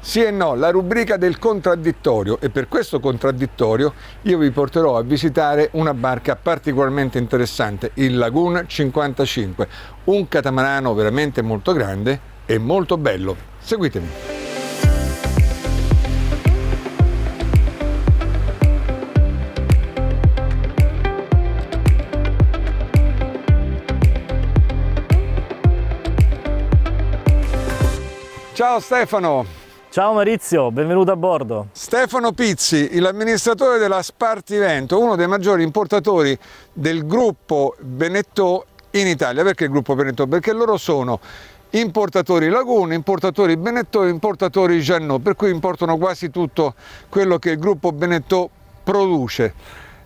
Sì e no, la rubrica del contraddittorio, e per questo contraddittorio io vi porterò a visitare una barca particolarmente interessante, il Lagoon 55, un catamarano veramente molto grande e molto bello. Seguitemi. Ciao Stefano! Ciao Maurizio, benvenuto a bordo. Stefano Pizzi, l'amministratore della Spartivento, uno dei maggiori importatori del gruppo Beneteau in Italia. Perché il gruppo Beneteau? Perché loro sono importatori Lagoon, importatori Beneteau, importatori Jeannot, per cui importano quasi tutto quello che il gruppo Beneteau produce.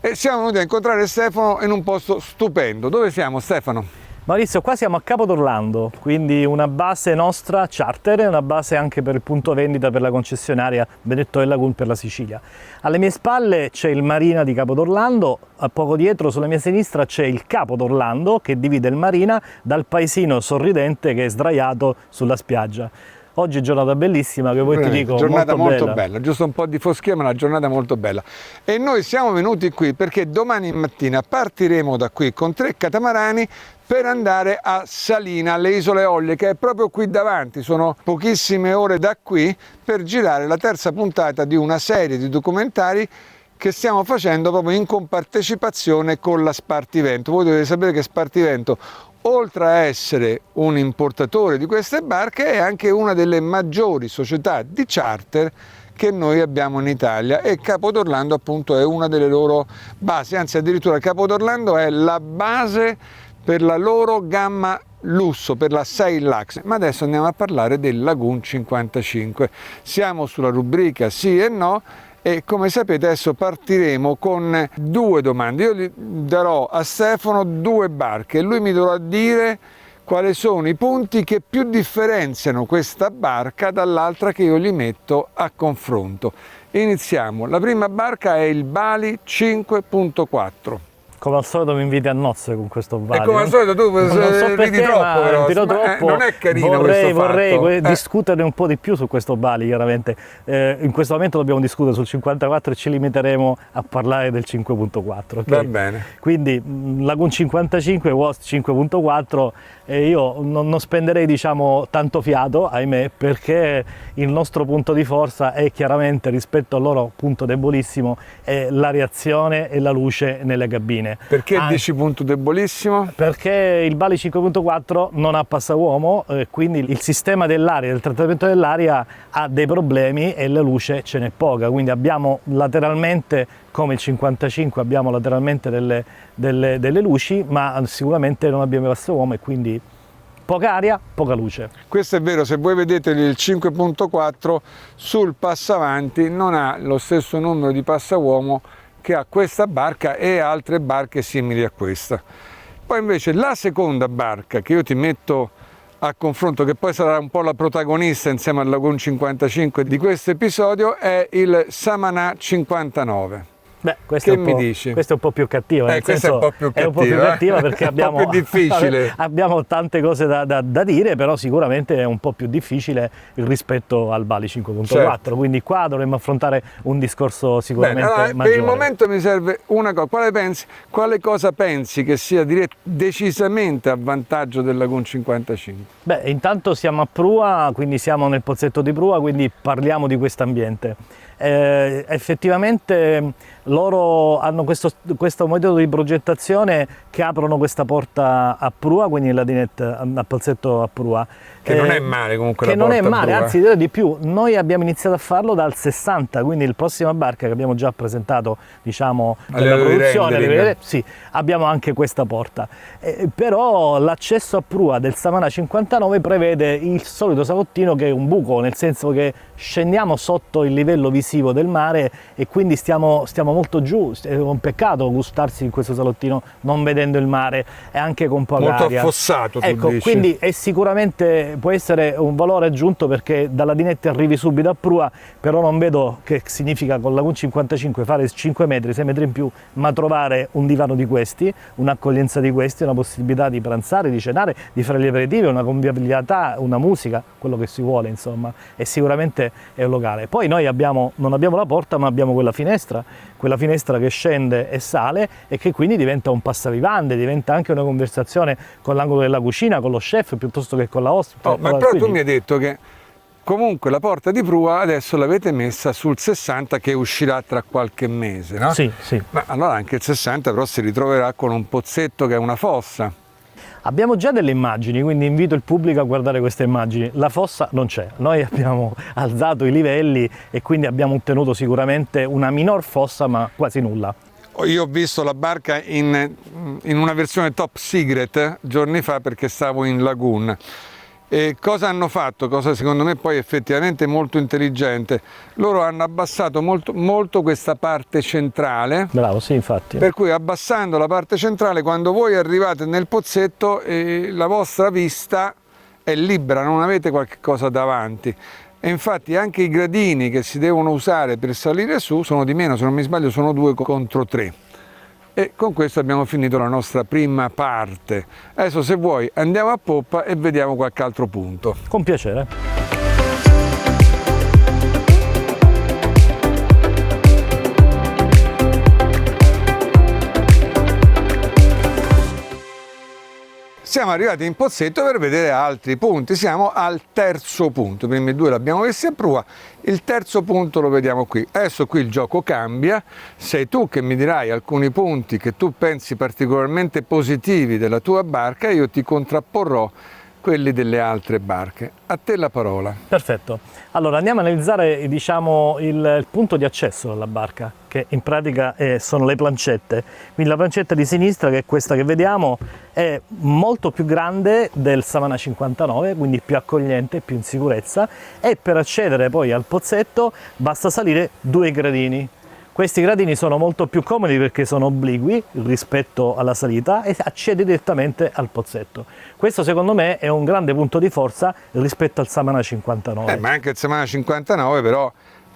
E siamo venuti a incontrare Stefano in un posto stupendo. Dove siamo, Stefano? Maurizio, qua siamo a Capo d'Orlando, quindi una base nostra charter e una base anche per il punto vendita per la concessionaria Beneteau e Lagoon per la Sicilia. Alle mie spalle c'è il Marina di Capo d'Orlando, a poco dietro sulla mia sinistra c'è il Capo d'Orlando che divide il Marina dal paesino sorridente che è sdraiato sulla spiaggia. Oggi è giornata bellissima, che vuoi ti dico, giornata molto bella, giusto un po' di foschia, ma una giornata molto bella. E noi siamo venuti qui perché domani mattina partiremo da qui con 3 catamarani per andare a Salina, alle Isole Olie, che è proprio qui davanti. Sono pochissime ore da qui per girare la terza puntata di una serie di documentari che stiamo facendo proprio in compartecipazione con la Spartivento. Voi dovete sapere che Spartivento, oltre a essere un importatore di queste barche, è anche una delle maggiori società di charter che noi abbiamo in Italia, e Capo d'Orlando appunto è una delle loro basi, anzi addirittura Capo d'Orlando è la base per la loro gamma lusso, per la Sail Lux. Ma adesso andiamo a parlare del Lagoon 55. Siamo sulla rubrica sì e no, e come sapete adesso partiremo con 2 domande. Io gli darò a Stefano 2 barche e lui mi dovrà dire quali sono i punti che più differenziano questa barca dall'altra che io gli metto a confronto. Iniziamo. La prima barca è il Bali 5.4. Come al solito mi inviti a nozze con questo Bali. E come al solito tu non so perché, troppo, però. Troppo. Non è carino questo vorrei discutere un po' di più su questo Bali, chiaramente. In questo momento dobbiamo discutere sul 54 e ci limiteremo a parlare del 5.4. Okay? Va bene. Quindi Lagoon 55, WOS 5.4, io non spenderei diciamo tanto fiato, ahimè, perché il nostro punto di forza è chiaramente, rispetto al loro punto debolissimo, è la reazione e la luce nelle cabine. Perché dici punto debolissimo? Perché il Bali 5.4 non ha passauomo, quindi il sistema dell'aria, il trattamento dell'aria ha dei problemi e la luce ce n'è poca, quindi abbiamo lateralmente, come il 55, abbiamo lateralmente delle luci, ma sicuramente non abbiamo passauomo e quindi poca aria, poca luce. Questo è vero, se voi vedete il 5.4 sul passavanti non ha lo stesso numero di passauomo che ha questa barca e altre barche simili a questa. Poi invece la seconda barca che io ti metto a confronto, che poi sarà un po' la protagonista insieme al Lagoon 55 di questo episodio, è il Samana 59. Beh, questo che mi dici? Questa è un po' più cattiva, questa è un po' più cattiva, è un po' più cattiva perché abbiamo, un po' più difficile. abbiamo tante cose da dire, però sicuramente è un po' più difficile rispetto al Bali 5.4, certo. Quindi qua dovremmo affrontare un discorso sicuramente maggiore. Per il momento mi serve una cosa. Quale cosa pensi che sia decisamente a vantaggio del Lagoon 55? Beh, intanto siamo a prua, quindi siamo nel pozzetto di prua, quindi parliamo di questo ambiente. Effettivamente loro hanno questo metodo di progettazione che aprono questa porta a prua, quindi la dinette a pozzetto a prua. Che non è male comunque la porta. Che non è male, a prua. Anzi direi di più, noi abbiamo iniziato a farlo dal 60, quindi la prossima barca che abbiamo già presentato, diciamo, della produzione, sì, abbiamo anche questa porta. Però l'accesso a prua del Samana 59 prevede il solito salottino che è un buco, nel senso che scendiamo sotto il livello visivo del mare e quindi stiamo molto giù, è un peccato gustarsi in questo salottino non vedendo il mare e anche con poca molto aria. affossato, tu Ecco, dici. quindi è sicuramente può essere un valore aggiunto, perché dalla Dinetti arrivi subito a prua, però non vedo che significa con Lagoon 55 fare 5 metri, 6 metri in più, ma trovare un divano di questi, un'accoglienza di questi, una possibilità di pranzare, di cenare, di fare gli aperitivi, una convivialità, una musica, quello che si vuole, insomma, e sicuramente è un locale. Poi noi non abbiamo la porta, ma abbiamo quella finestra che scende e sale e che quindi diventa un passavivande, diventa anche una conversazione con l'angolo della cucina, con lo chef, piuttosto che con la ospite. Ma però tu mi hai detto che comunque la porta di prua adesso l'avete messa sul 60, che uscirà tra qualche mese, no? Sì, sì. Ma allora anche il 60 però si ritroverà con un pozzetto che è una fossa. Abbiamo già delle immagini, quindi invito il pubblico a guardare queste immagini. La fossa non c'è, noi abbiamo alzato i livelli e quindi abbiamo ottenuto sicuramente una minor fossa, ma quasi nulla. Io ho visto la barca in una versione top secret giorni fa, perché stavo in Lagoon. E cosa hanno fatto? Cosa secondo me poi effettivamente molto intelligente? Loro hanno abbassato molto questa parte centrale. Bravo, sì, infatti. Per cui abbassando la parte centrale, quando voi arrivate nel pozzetto, la vostra vista è libera, non avete qualche cosa davanti. E infatti anche i gradini che si devono usare per salire su sono di meno, se non mi sbaglio sono 2 contro 3. E con questo abbiamo finito la nostra prima parte. Adesso, se vuoi, andiamo a poppa e vediamo qualche altro punto. Con piacere. Siamo arrivati in pozzetto per vedere altri punti. Siamo al terzo punto. I primi 2 li abbiamo messi a prua, il terzo punto lo vediamo qui. Adesso qui il gioco cambia. Sei tu che mi dirai alcuni punti che tu pensi particolarmente positivi della tua barca e io ti contrapporrò quelli delle altre barche. A te la parola. Perfetto. Allora andiamo a analizzare, diciamo, il punto di accesso alla barca, che in pratica sono le plancette. Quindi la plancetta di sinistra, che è questa che vediamo, è molto più grande del Savannah 59, quindi più accogliente, più in sicurezza, e per accedere poi al pozzetto basta salire 2 gradini. Questi gradini sono molto più comodi perché sono obliqui rispetto alla salita e accedi direttamente al pozzetto. Questo secondo me è un grande punto di forza rispetto al Savannah 59. Ma anche il Savannah 59 però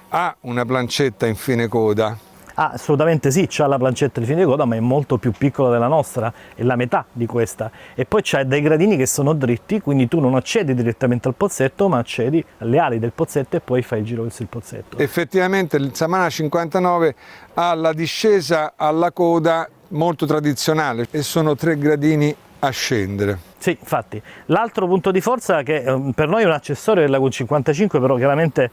ha una plancetta in fine coda. Ah, assolutamente sì, c'ha la plancetta di fine coda, ma è molto più piccola della nostra, è la metà di questa. E poi c'è dei gradini che sono dritti, quindi tu non accedi direttamente al pozzetto, ma accedi alle ali del pozzetto e poi fai il giro verso il pozzetto. Effettivamente il Savannah 59 ha la discesa alla coda molto tradizionale e sono 3 gradini a scendere. Sì, infatti. L'altro punto di forza, che per noi è un accessorio del Lagoon 55, però chiaramente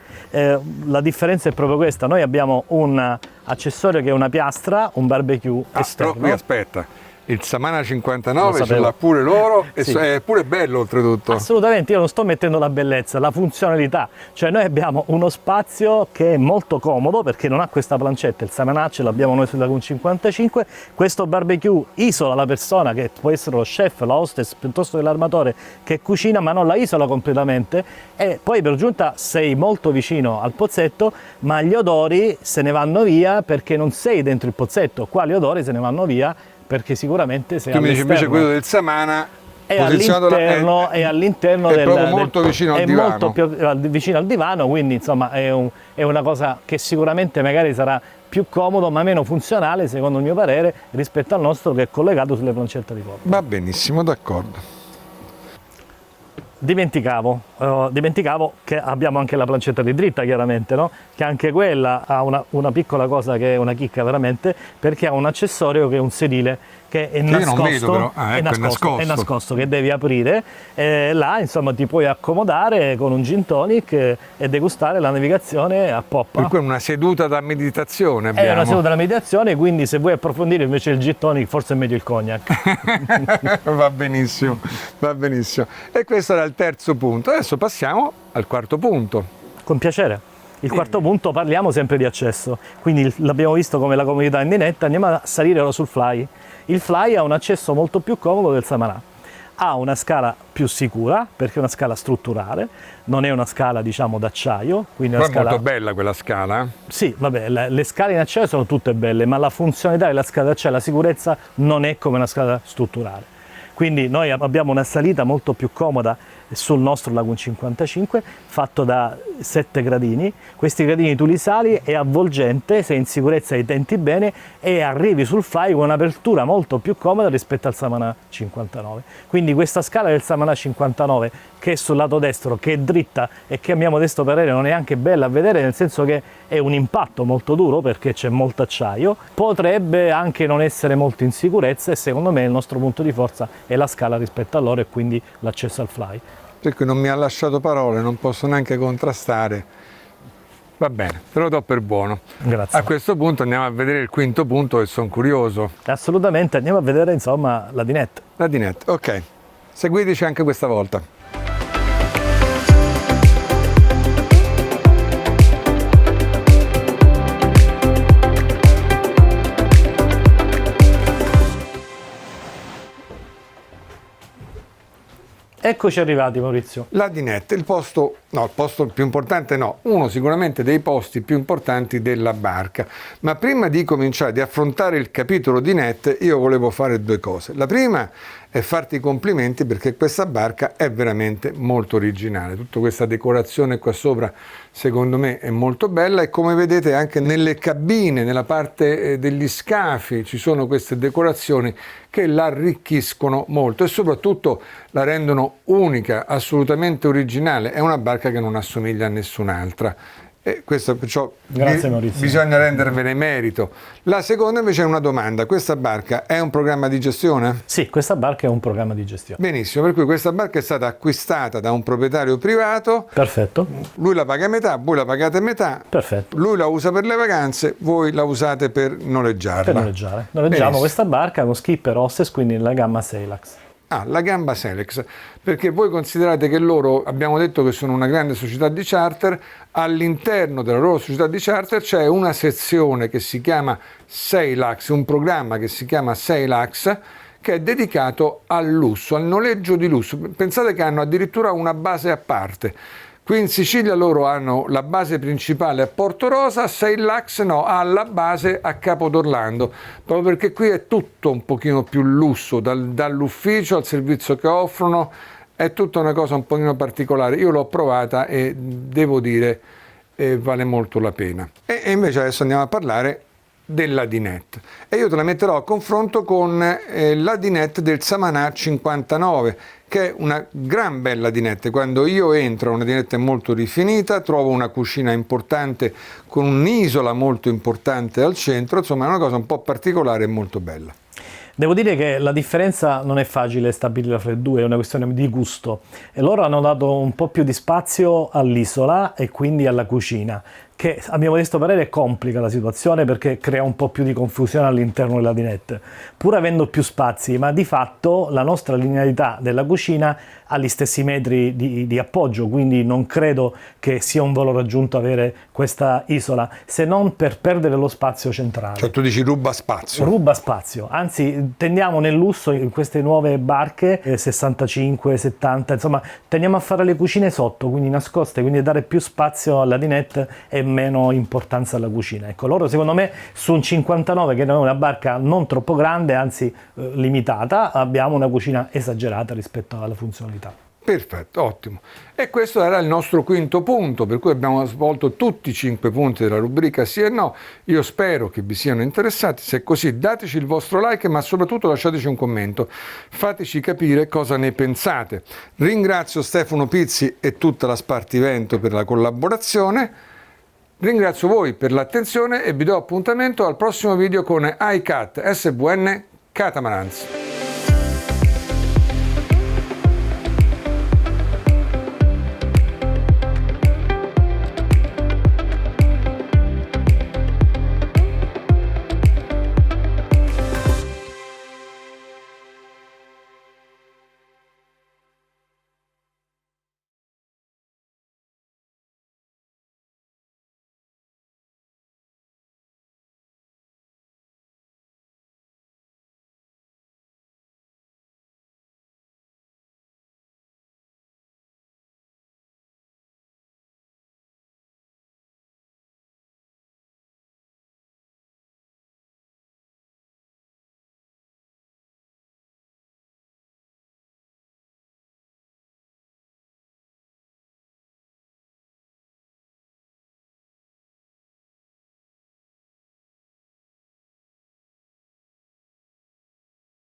la differenza è proprio questa. Noi abbiamo un accessorio che è una piastra, un barbecue esterno. Però qui aspetta, il Savannah 59 ce sapevo. l'ha pure loro e Sì. è pure bello oltretutto. Assolutamente, io non sto mettendo la bellezza, la funzionalità. Cioè noi abbiamo uno spazio che è molto comodo perché non ha questa plancetta, il Savannah ce l'abbiamo noi sul Lagoon 55. Questo barbecue isola la persona, che può essere lo chef, la hostess, piuttosto che l'armatore che cucina, ma non la isola completamente, e poi per giunta sei molto vicino al pozzetto, ma gli odori se ne vanno via perché non sei dentro il pozzetto. Qua gli odori se ne vanno via perché sicuramente sei Tu mi dici invece all'esterno. quello del Savannah È all'interno è del, proprio molto vicino al divano. È molto più vicino al divano, quindi insomma è una cosa che sicuramente magari sarà più comodo ma meno funzionale, secondo il mio parere, rispetto al nostro che è collegato sulle plancette di poppa. Va benissimo, d'accordo. Dimenticavo che abbiamo anche la plancetta di dritta, chiaramente, no? Che anche quella ha una piccola cosa che è una chicca veramente, perché ha un accessorio che è un sedile che è nascosto, io non vedo però. È nascosto, che devi aprire, là insomma ti puoi accomodare con un gin tonic e degustare la navigazione a poppa. Per cui è una seduta da meditazione abbiamo. È una seduta da meditazione, quindi se vuoi approfondire invece il gin tonic forse è meglio il cognac. Va benissimo, va benissimo. E questo era il terzo punto. Adesso passiamo al quarto punto. Con piacere. Il quarto punto, parliamo sempre di accesso, quindi l'abbiamo visto come la comodità in dinetta, andiamo a salire ora sul Fly. Il Fly ha un accesso molto più comodo del Savannah. ha una scala più sicura perché è una scala strutturale, non è una scala diciamo d'acciaio. Quindi Però una scala... è molto bella quella scala. Sì, vabbè, le scale in acciaio sono tutte belle, ma la funzionalità della scala d'acciaio, la sicurezza non è come una scala strutturale. Quindi noi abbiamo una salita molto più comoda sul nostro Lagoon 55 fatto da 7 gradini. Questi gradini tu li sali, è avvolgente, sei in sicurezza e tenti bene e arrivi sul fly con un'apertura molto più comoda rispetto al Samana 59. Quindi questa scala del Samana 59 che è sul lato destro, che è dritta e che a mio modesto parere non è anche bella a vedere, nel senso che è un impatto molto duro perché c'è molto acciaio, potrebbe anche non essere molto in sicurezza e secondo me il nostro punto di forza è la scala rispetto a loro e quindi l'accesso al fly. Per cui non mi ha lasciato parole, non posso neanche contrastare. Va bene, te lo do per buono. Grazie. A questo punto andiamo a vedere il quinto punto e sono curioso. Assolutamente, andiamo a vedere insomma la dinette. La dinette, ok. Seguiteci anche questa volta. Eccoci arrivati Maurizio. La dinette, il posto più importante no, uno sicuramente dei posti più importanti della barca. Ma prima di cominciare, di affrontare il capitolo dinette, io volevo fare due cose. La prima è farti i complimenti perché questa barca è veramente molto originale. Tutta questa decorazione qua sopra secondo me è molto bella e come vedete anche nelle cabine, nella parte degli scafi ci sono queste decorazioni che la arricchiscono molto e soprattutto la rendono unica, assolutamente originale. È una barca che non assomiglia a nessun'altra. E questo perciò bisogna rendervene merito. La seconda invece è una domanda: questa barca è un programma di gestione? Sì, questa barca è un programma di gestione. Benissimo, per cui questa barca è stata acquistata da un proprietario privato. Perfetto. Lui la paga a metà, voi la pagate a metà. Perfetto. Lui la usa per le vacanze, voi la usate per noleggiarla. Per noleggiare. Noleggiamo questa barca con skipper hostess, quindi nella gamma Sailax. Ah, la gamba Selex, perché voi considerate che loro, abbiamo detto che sono una grande società di charter, all'interno della loro società di charter c'è una sezione che si chiama Sailax, un programma che si chiama Sailax, che è dedicato al lusso, al noleggio di lusso. Pensate che hanno addirittura una base a parte. Qui in Sicilia loro hanno la base principale a Porto Rosa, Sailax no, ha la base a Capo d'Orlando, proprio perché qui è tutto un pochino più lusso, dall'ufficio al servizio che offrono, è tutta una cosa un pochino particolare. Io l'ho provata e devo dire vale molto la pena. E invece adesso andiamo a parlare della dinette e io te la metterò a confronto con la dinette del Samana 59, che è una gran bella dinette. Quando io entro, una dinette molto rifinita, trovo una cucina importante con un'isola molto importante al centro, insomma è una cosa un po' particolare e molto bella. Devo dire che la differenza non è facile stabilirla fra le due, è una questione di gusto. E loro hanno dato un po' più di spazio all'isola e quindi alla cucina, che a mio modesto parere complica la situazione perché crea un po' più di confusione all'interno della dinette, pur avendo più spazi, ma di fatto la nostra linearità della cucina ha gli stessi metri di appoggio, quindi non credo che sia un valore aggiunto avere questa isola, se non per perdere lo spazio centrale. Cioè tu dici ruba spazio. Ruba spazio, anzi tendiamo nel lusso in queste nuove barche 65, 70, insomma tendiamo a fare le cucine sotto, quindi nascoste, quindi dare più spazio alla dinette e meno importanza alla cucina. Ecco, loro secondo me su un 59, che non è una barca non troppo grande, anzi limitata, abbiamo una cucina esagerata rispetto alla funzionalità. Perfetto, ottimo. E questo era il nostro quinto punto, per cui abbiamo svolto tutti i 5 punti della rubrica sì e no. Io spero che vi siano interessati, se è così dateci il vostro like, ma soprattutto lasciateci un commento, fateci capire cosa ne pensate. Ringrazio Stefano Pizzi e tutta la Spartivento per la collaborazione, ringrazio voi per l'attenzione e vi do appuntamento al prossimo video con iCat SVN Catamarans.